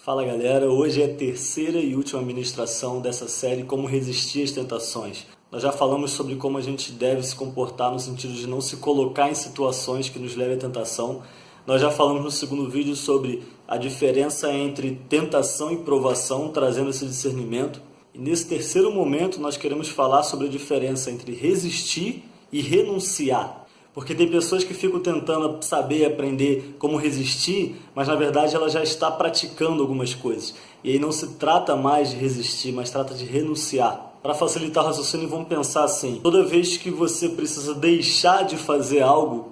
Fala galera, hoje é a terceira e última ministração dessa série Como Resistir às Tentações. Nós já falamos sobre como a gente deve se comportar no sentido de não se colocar em situações que nos levem à tentação. Nós já falamos no segundo vídeo sobre a diferença entre tentação e provação, trazendo esse discernimento. E nesse terceiro momento nós queremos falar sobre a diferença entre resistir e renunciar. Porque tem pessoas que ficam tentando saber e aprender como resistir, mas na verdade ela já está praticando algumas coisas. E aí não se trata mais de resistir, mas trata de renunciar. Para facilitar o raciocínio, vamos pensar assim: toda vez que você precisa deixar de fazer algo,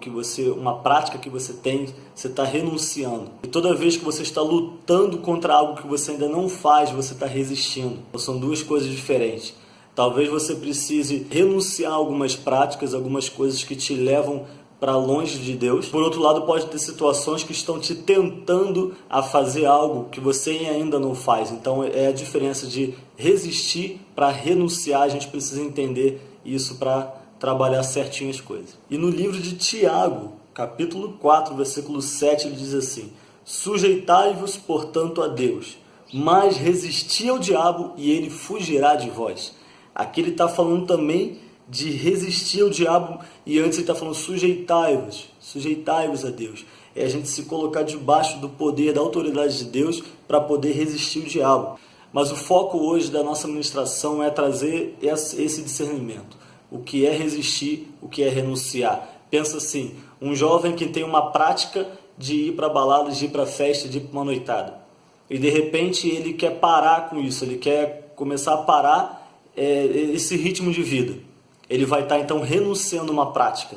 uma prática que você tem, você está renunciando. E toda vez que você está lutando contra algo que você ainda não faz, você está resistindo. Então, são duas coisas diferentes. Talvez você precise renunciar a algumas práticas, algumas coisas que te levam para longe de Deus. Por outro lado, pode ter situações que estão te tentando a fazer algo que você ainda não faz. Então é a diferença de resistir para renunciar. A gente precisa entender isso para trabalhar certinho as coisas. E no livro de Tiago, capítulo 4, versículo 7, ele diz assim: sujeitai-vos, portanto, a Deus, mas resisti ao diabo e ele fugirá de vós. Aqui ele está falando também de resistir ao diabo, e antes ele está falando sujeitai-vos a Deus. É a gente se colocar debaixo do poder, da autoridade de Deus para poder resistir ao diabo. Mas o foco hoje da nossa ministração é trazer esse discernimento. O que é resistir, o que é renunciar. Pensa assim, um jovem que tem uma prática de ir para baladas, de ir para festa, de ir para uma noitada. E de repente ele quer parar com isso, ele quer começar a parar esse ritmo de vida. Ele vai estar então renunciando a uma prática.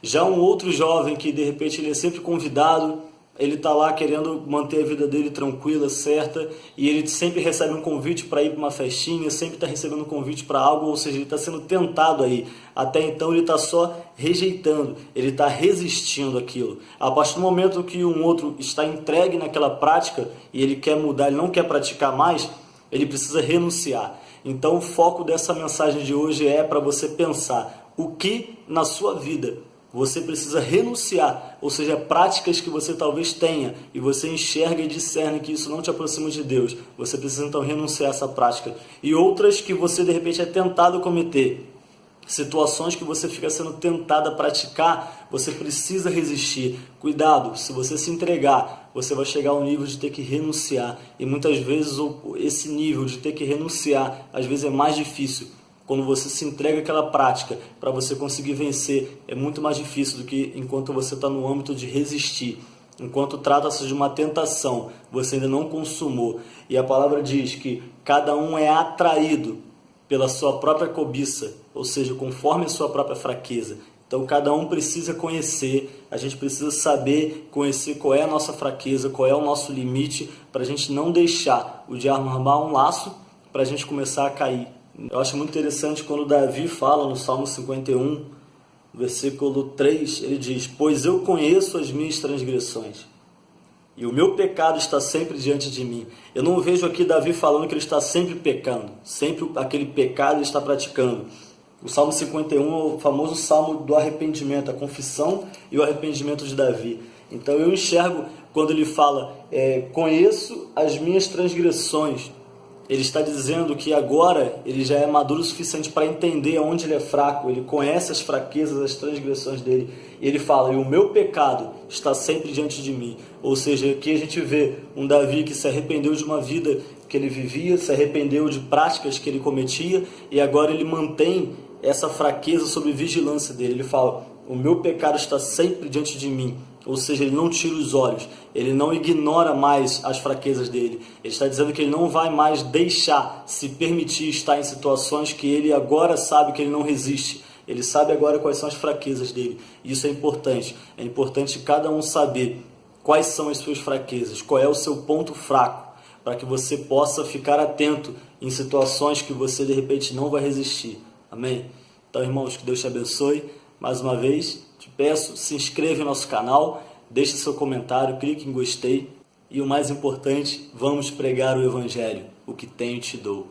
Já um outro jovem que de repente ele é sempre convidado, ele está lá querendo manter a vida dele tranquila, certa, e ele sempre recebe um convite para ir para uma festinha, sempre está recebendo um convite para algo, ou seja, ele está sendo tentado aí. Até então ele está só rejeitando, ele está resistindo àquilo. A partir do momento que um outro está entregue naquela prática e ele quer mudar, ele não quer praticar mais, ele precisa renunciar. Então o foco dessa mensagem de hoje é para você pensar o que na sua vida você precisa renunciar, ou seja, práticas que você talvez tenha e você enxerga e discerne que isso não te aproxima de Deus. Você precisa então renunciar a essa prática. E outras que você de repente é tentado a cometer, situações que você fica sendo tentado a praticar, você precisa resistir. Cuidado, se você se entregar, você vai chegar ao nível de ter que renunciar. E muitas vezes esse nível de ter que renunciar, às vezes é mais difícil. Quando você se entrega àquela prática, para você conseguir vencer, é muito mais difícil do que enquanto você está no âmbito de resistir. Enquanto trata-se de uma tentação, você ainda não consumou. E a palavra diz que cada um é atraído pela sua própria cobiça, ou seja, conforme a sua própria fraqueza. Então cada um precisa conhecer, a gente precisa saber, conhecer qual é a nossa fraqueza, qual é o nosso limite, para a gente não deixar o diabo armar um laço para a gente começar a cair. Eu acho muito interessante quando Davi fala no Salmo 51, versículo 3, ele diz: pois eu conheço as minhas transgressões, e o meu pecado está sempre diante de mim. Eu não vejo aqui Davi falando que ele está sempre pecando, sempre aquele pecado ele está praticando. O Salmo 51 é o famoso Salmo do arrependimento, a confissão e o arrependimento de Davi. Então eu enxergo quando ele fala, conheço as minhas transgressões. Ele está dizendo que agora ele já é maduro o suficiente para entender onde ele é fraco, ele conhece as fraquezas, as transgressões dele. E ele fala, e o meu pecado está sempre diante de mim. Ou seja, aqui a gente vê um Davi que se arrependeu de uma vida que ele vivia, se arrependeu de práticas que ele cometia, e agora ele mantém essa fraqueza sob vigilância dele. Ele fala, o meu pecado está sempre diante de mim. Ou seja, ele não tira os olhos, ele não ignora mais as fraquezas dele. Ele está dizendo que ele não vai mais deixar, se permitir estar em situações que ele agora sabe que ele não resiste. Ele sabe agora quais são as fraquezas dele. Isso é importante. É importante cada um saber quais são as suas fraquezas, qual é o seu ponto fraco, para que você possa ficar atento em situações que você de repente não vai resistir. Amém? Então, irmãos, que Deus te abençoe. Mais uma vez, te peço, se inscreva em nosso canal, deixe seu comentário, clique em gostei. E o mais importante, vamos pregar o Evangelho. O que tenho te dou.